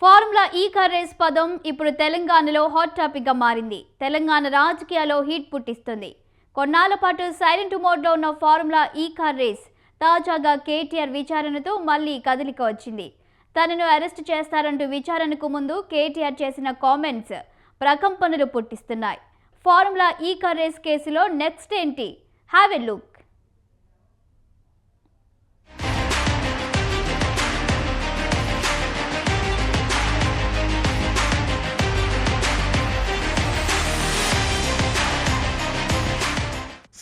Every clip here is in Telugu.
ఫార్ములా ఈ కార్ రేస్ పదం ఇప్పుడు తెలంగాణలో హాట్ టాపిక్గా మారింది. తెలంగాణ రాజకీయాల్లో హీట్ పుట్టిస్తుంది. కొన్నాళ్ల పాటు సైలెంట్ మోడ్లో ఉన్న ఫార్ములా ఈ కార్ రేస్ తాజాగా కేటీఆర్ విచారణతో మళ్లీ కదలిక వచ్చింది. తనను అరెస్ట్ చేస్తారంటూ విచారణకు ముందు కేటీఆర్ చేసిన కామెంట్స్ ప్రకంపనలు పుట్టిస్తున్నాయి. ఫార్ములా ఈ కార్ రేస్ కేసులో నెక్స్ట్ ఏంటి? Have a look.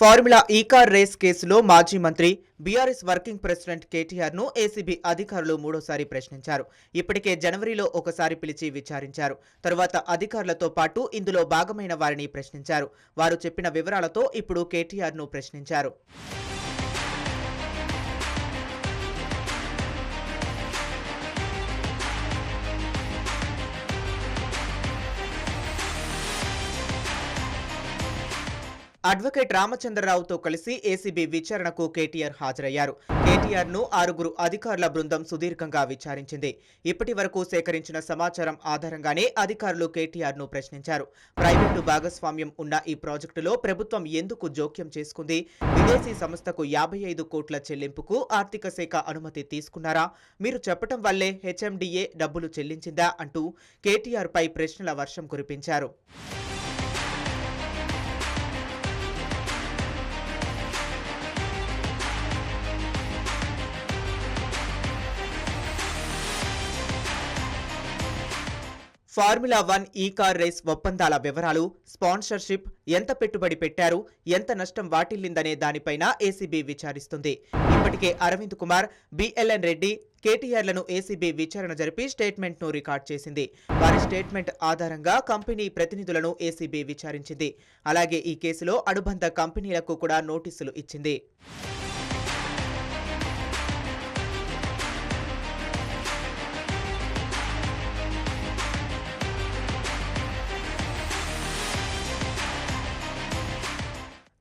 ఫార్ములా ఈ కార్ రేస్ కేసులో మాజీ మంత్రి బీఆర్ఎస్ వర్కింగ్ ప్రెసిడెంట్ కేటీఆర్ ను ఏసీబీ అధికారులు మూడోసారి ప్రశ్నించారు. ఇప్పటికే జనవరిలో ఒకసారి పిలిచి విచారించారు. తరువాత అధికారులతో పాటు ఇందులో భాగమైన వారిని ప్రశ్నించారు. వారు చెప్పిన వివరాలతో ఇప్పుడు కేటీఆర్ ను ప్రశ్నించారు. అడ్వకేట్ రామచంద్రరావుతో కలిసి ఏసీబీ విచారణకు కేటీఆర్ హాజరయ్యారు. కేటీఆర్ ను 6 అధికారుల బృందం సుదీర్ఘంగా విచారించింది. ఇప్పటి వరకు సేకరించిన సమాచారం ఆధారంగానే అధికారులు కేటీఆర్ ను ప్రశ్నించారు. ప్రైవేటు భాగస్వామ్యం ఉన్న ఈ ప్రాజెక్టులో ప్రభుత్వం ఎందుకు జోక్యం చేసుకుంది? విదేశీ సంస్థకు 55 కోట్ల చెల్లింపుకు ఆర్థిక శాఖ అనుమతి తీసుకున్నారా? మీరు చెప్పటం వల్లే హెచ్ఎండిఏ డబ్బులు చెల్లించిందా? అంటూ కేటీఆర్ పై ప్రశ్నల వర్షం కురిపించారు. ఫార్ములా 1 ఈ కార్ రేస్ ఒప్పందాల వివరాలు, స్పాన్సర్షిప్, ఎంత పెట్టుబడి పెట్టారు, ఎంత నష్టం వాటిల్లిందనే దానిపైన ఏసీబీ విచారిస్తుంది. ఇప్పటికే అరవింద్ కుమార్, బిఎల్ఎన్ రెడ్డి, కేటీఆర్లను ఏసీబీ విచారణ జరిపి స్టేట్మెంట్ను రికార్డ్ చేసింది. వారి స్టేట్మెంట్ ఆధారంగా కంపెనీ ప్రతినిధులను ఏసీబీ విచారించింది. అలాగే ఈ కేసులో అనుబంధ కంపెనీలకు కూడా నోటీసులు ఇచ్చింది.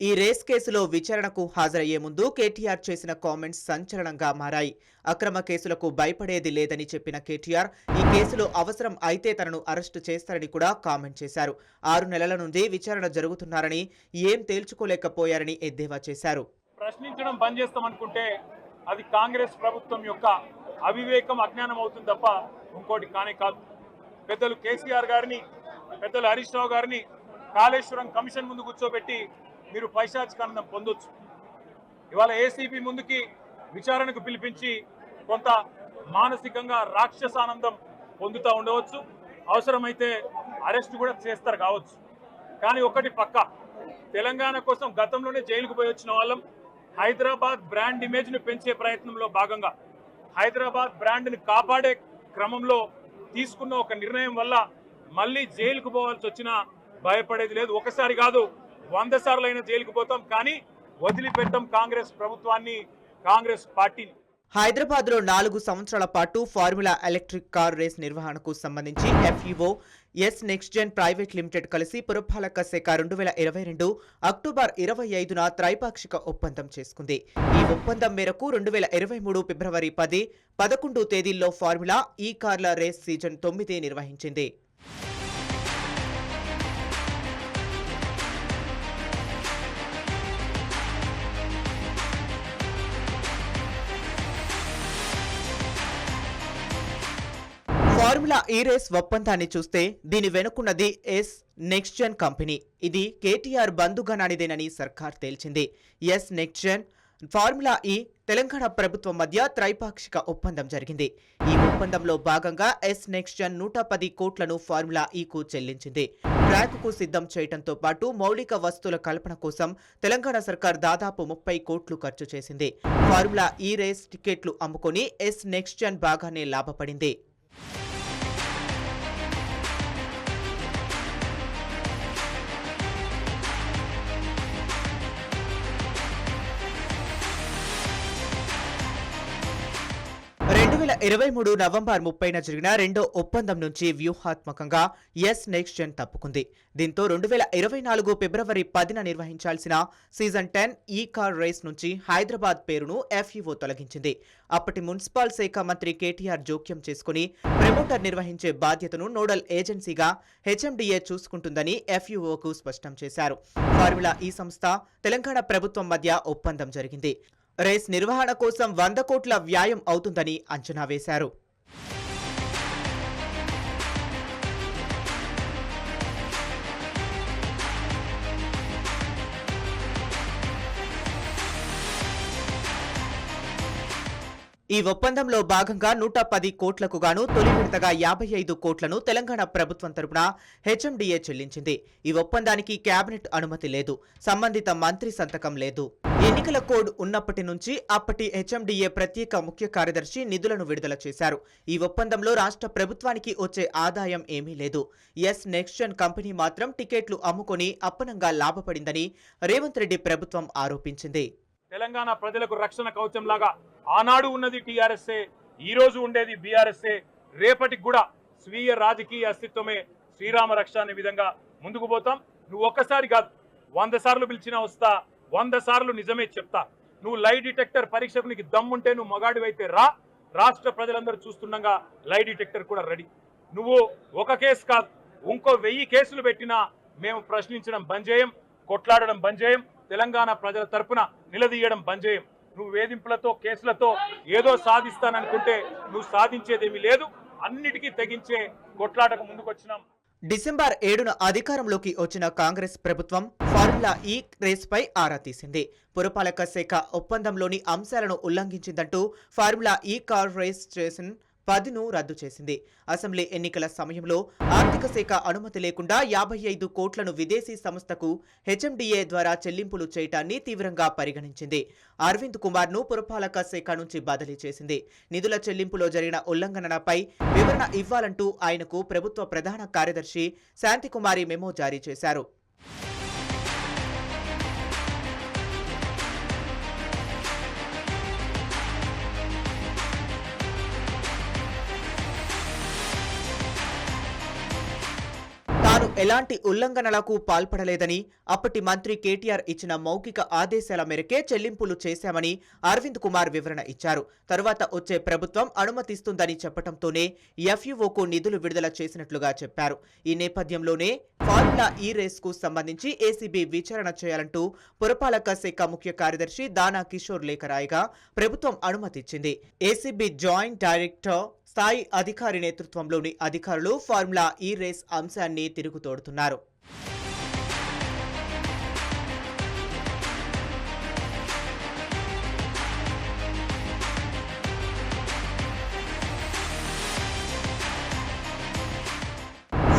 ఈ రేస్ కేసులో విచారణకు హాజరయ్యే ముందు కేటీఆర్ చేసిన కామెంట్స్ సంచలనంగా మారాయి. అక్రమ కేసులకు భయపడేది లేదని చెప్పిన కేటీఆర్ ఈ కేసులో అవసరం అయితే తనను అరెస్టు చేస్తారని కూడా కామెంట్ చేశారు. 6 నెలల నుండి విచారణ జరుగుతున్నారని, ఏం తేల్చుకోలేకపోయారని ఎద్దేవా చేశారు. ప్రశ్నించడం బంద్ చేస్తామనుకుంటే అది కాంగ్రెస్ ప్రభుత్వం యొక్క అవివేకం, అజ్ఞానం అవుతుంది తప్ప ఇంకోటి కానే కాదు. పెద్దలు కేసీఆర్ గారిని, పెద్దలు హరీష్ రావు గారిని కాళేశ్వరం కమిషన్ ముందు కూర్చోబెట్టి మీరు పైశాచికానందం పొందొచ్చు. ఇవాళ ఏసీబీ ముందుకి విచారణకు పిలిపించి కొంత మానసికంగా రాక్షసానందం పొందుతూ ఉండవచ్చు. అవసరమైతే అరెస్ట్ కూడా చేస్తారు కావచ్చు. కానీ ఒకటి పక్కా, తెలంగాణ కోసం గతంలోనే జైలుకు పోయి వచ్చిన వాళ్ళం. హైదరాబాద్ బ్రాండ్ ఇమేజ్ను పెంచే ప్రయత్నంలో భాగంగా హైదరాబాద్ బ్రాండ్ని కాపాడే క్రమంలో తీసుకున్న ఒక నిర్ణయం వల్ల మళ్ళీ జైలుకు పోవాల్సి వచ్చినా భయపడేది లేదు. ఒకసారి కాదు, 100 సార్లు అయినా జైలుకు పోతాం, కానీ వదిలిపెట్టాం కాంగ్రెస్ ప్రభుత్వాన్ని, కాంగ్రెస్ పార్టీని. హైదరాబాద్ లో 4 సంవత్సరాల పాటు ఫార్ములా ఎలక్ట్రిక్ కార్ రేస్ నిర్వహణకు సంబంధించి FEO Ace Next Gen private limited కలిసి పురపాలక శాఖ 2022 అక్టోబర్ 25న త్రైపాక్షిక ఒప్పందం చేసుకుంది. ఈ ఒప్పందం మేరకు 2023 ఫిబ్రవరి 10, 11 తేదీల్లో ఫార్ములా ఈ కార్ల రేస్ సీజన్ 9 నిర్వహించింది. ఫార్ములా ఈ రేస్ ఒప్పందాన్ని చూస్తే దీని వెనుకున్నది ఎస్ నెక్స్ట్ జెన్ కంపెనీ. ఇది కేటీఆర్ బంధుగణానిదేనని సర్కార్ తేల్చింది. ఎస్ నెక్స్ట్ జెన్, ఫార్ములా ఈ తెలంగాణ ప్రభుత్వం మధ్య త్రైపాక్షిక ఒప్పందం జరిగింది. ఈ ఒప్పందంలో భాగంగా ఎస్ నెక్స్ట్ జెన్ 110 కోట్లను ఫార్ములా ఈకు చెల్లించింది. ట్రాక్కు సిద్ధం చేయడంతో పాటు మౌలిక వస్తువుల కల్పన కోసం తెలంగాణ సర్కార్ దాదాపు 30 కోట్లు ఖర్చు చేసింది. ఫార్ములా ఈ రేస్ టికెట్లు అమ్ముకొని ఎస్ నెక్స్ట్ జెన్ బాగానే లాభపడింది. 2023 నవంబర్ 30న జరిగిన రెండో ఒప్పందం నుంచి వ్యూహాత్మకంగా ఎస్ నెక్స్ట్ జెన్ తప్పుకుంది. దీంతో 2024 ఫిబ్రవరి 10న నిర్వహించాల్సిన సీజన్ 10 ఈ కార్ రేస్ నుంచి హైదరాబాద్ పేరును FUO తొలగించింది. అప్పటి మున్సిపల్ శాఖ మంత్రి కేటీఆర్ జోక్యం చేసుకుని ప్రమోటర్ నిర్వహించే బాధ్యతను నోడల్ ఏజెన్సీగా HMDA చూసుకుంటుందని FUOకు స్పష్టం చేశారు. ఫార్ములా ఈ సంస్థ తెలంగాణ ప్రభుత్వం మధ్య ఒప్పందం జరిగింది. రేస్ నిర్వహణ కోసం 100 కోట్ల వ్యయం అవుతుందని అంచనా వేశారు. ఈ ఒప్పందంలో భాగంగా 110 కోట్లకు గాను తొలి విడతగా 55 కోట్లను తెలంగాణ ప్రభుత్వం తరపున HMDA చెల్లించింది. ఈ ఒప్పందానికి కేబినెట్ అనుమతి లేదు, సంబంధిత మంత్రి సంతకం లేదు. ఎన్నికల కోడ్ ఉన్నప్పటి నుంచి అప్పటి HMDA ప్రత్యేక ముఖ్య కార్యదర్శి నిధులను విడుదల చేశారు. ఈ ఒప్పందంలో రాష్ట్ర ప్రభుత్వానికి వచ్చే ఆదాయం ఏమీ లేదు. ఎస్ నెక్స్ట్ జెన్ కంపెనీ మాత్రం టికెట్లు అమ్ముకొని అప్పనంగా లాభపడిందని రేవంత్ రెడ్డి ప్రభుత్వం ఆరోపించింది. తెలంగాణ ప్రజలకు రక్షణ కవచం లాగా ఆనాడు ఉన్నది టీఆర్ఎస్ఏ, ఈ రోజు ఉండేది బీఆర్ఎస్ఏ, రేపటికి కూడా స్వీయ రాజకీయ అస్తిత్వమే శ్రీరామ రక్ష అనే విధంగా ముందుకు పోతాం. నువ్వు ఒక్కసారి కాదు 100 సార్లు పిలిచినా వస్తా, 100 సార్లు నిజమే చెప్తా. నువ్వు లై డిటెక్టర్ పరీక్షకు నీకు దమ్ముంటే నువ్వు మగాడివైతే రా, రాష్ట్ర ప్రజలందరూ చూస్తుండగా లై డిటెక్టర్ కూడా రెడీ. నువ్వు ఒక కేసు కాదు ఇంకో 1000 కేసులు పెట్టినా మేము ప్రశ్నించడం బంద్ చేయం, కొట్లాడడం బంద్ చేయం, తెలంగాణ ప్రజల తరపున నిలదీయడం బంద్ చేయం. నువ్వు వేధింపులతో కేసులతో ఏదో సాధిస్తాననుకుంటే నువ్వు సాధించేదేమీ లేదు. అన్నిటికీ తెగించే కొట్లాటకు ముందుకొచ్చినాం. డిసెంబర్ 7న అధికారంలోకి వచ్చిన కాంగ్రెస్ ప్రభుత్వం ఫార్ములా ఈ రేస్పై ఆరా తీసింది. పురపాలక శాఖ ఒప్పందంలోని అంశాలను ఉల్లంఘించిందంటూ ఫార్ములా ఈ కార్ రేస్ స్టేషన్ 10ను రద్దు చేసింది. అసెంబ్లీ ఎన్నికల సమయంలో ఆర్థిక శాఖ అనుమతి లేకుండా 55 కోట్లను విదేశీ సంస్థకు HMDA ద్వారా చెల్లింపులు చేయటాన్ని తీవ్రంగా పరిగణించింది. అరవింద్ కుమార్ను పురపాలక శాఖ నుంచి బదిలీ చేసింది. నిధుల చెల్లింపులో జరిగిన ఉల్లంఘనలపై వివరణ ఇవ్వాలంటూ ఆయనకు ప్రభుత్వ ప్రధాన కార్యదర్శి శాంతికుమారి మెమో జారీ చేశారు. ఎలాంటి ఉల్లంఘనలకు పాల్పడలేదని, అప్పటి మంత్రి కేటీఆర్ ఇచ్చిన మౌఖిక ఆదేశాల మేరకే చెల్లింపులు చేశామని అరవింద్ కుమార్ వివరణ ఇచ్చారు. తరువాత వచ్చే ప్రభుత్వం అనుమతిస్తుందని చెప్పడంతోనే FUOకు నిధులు విడుదల చేసినట్లుగా చెప్పారు. ఈ నేపథ్యంలోనే ఫార్ములా ఈ రేస్కు సంబంధించి ACB విచారణ చేయాలంటూ పురపాలక శాఖ ముఖ్య కార్యదర్శి దానా కిషోర్ లేఖ రాయగా ప్రభుత్వం అనుమతిచ్చింది. ACB జాయింట్ డైరెక్టర్ స్థాయి అధికారి నేతృత్వంలోని అధికారులు ఫార్ములా ఈ రేస్ అంశాన్ని తిరుగుతోడుతున్నారు.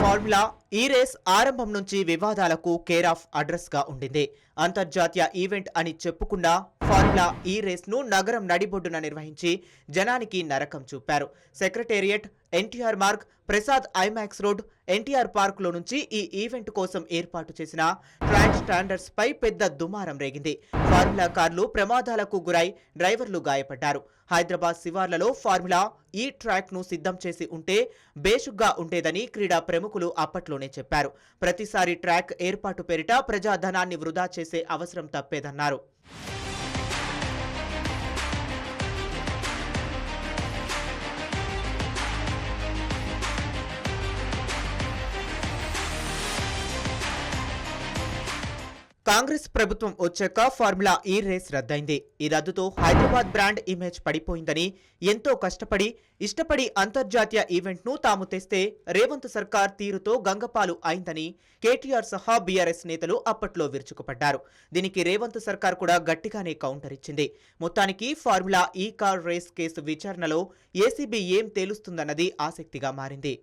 ఫార్ములా ఈ రేస్ ఆరంభం నుంచి వివాదాలకు కేర్ ఆఫ్ అడ్రస్ గా ఉండింది. అంతర్జాతీయ ఈవెంట్ అని చెప్పుకున్న ఫార్ములా ఈ రేస్ ను నగరం నడిబొడ్డున నిర్వహించి జనానికి నరకం చూపారు. Secretariat, NTR Marg, Prasad IMAX road, NTR park లో నుంచి ఈ ఈవెంట్ కోసం ఏర్పాటు చేసిన ట్రాక్ స్టాండర్డ్స్ పై పెద్ద దుమారం రేగింది. ఫార్ములా కార్లు ప్రమాదాలకు గురై డ్రైవర్లు గాయపడ్డారు. హైదరాబాద్ శివార్లలో ఫార్ములా ఈ ట్రాక్ ను సిద్ధం చేసి ఉంటే బేషుగ్గా ఉండేదని క్రీడా ప్రముఖులు అప్పట్లోనే చెప్పారు. ప్రతిసారి ట్రాక్ ఏర్పాటు పేరిట ప్రజాధనాన్ని వృధా చేసే అవసరం తప్పేదన్నారు. కాంగ్రెస్ ప్రభుత్వం వచ్చాక ఫార్ములా ఈ రేస్ రద్దయింది. ఈ రద్దుతో హైదరాబాద్ బ్రాండ్ ఇమేజ్ పడిపోయిందని, ఎంతో కష్టపడి ఇష్టపడి అంతర్జాతీయ ఈవెంట్ ను తాము తెస్తే రేవంత్ సర్కార్ తీరుతో గంగపాలు అయిందని కేటీఆర్ సహా బీఆర్ఎస్ నేతలు అప్పట్లో విరుచుకుపడ్డారు. దీనికి రేవంత్ సర్కార్ కూడా గట్టిగానే కౌంటర్ ఇచ్చింది. మొత్తానికి ఫార్ములా ఈ కార్ రేస్ కేసు విచారణలో ACB ఏం తేలుస్తుందన్నది ఆసక్తిగా మారింది.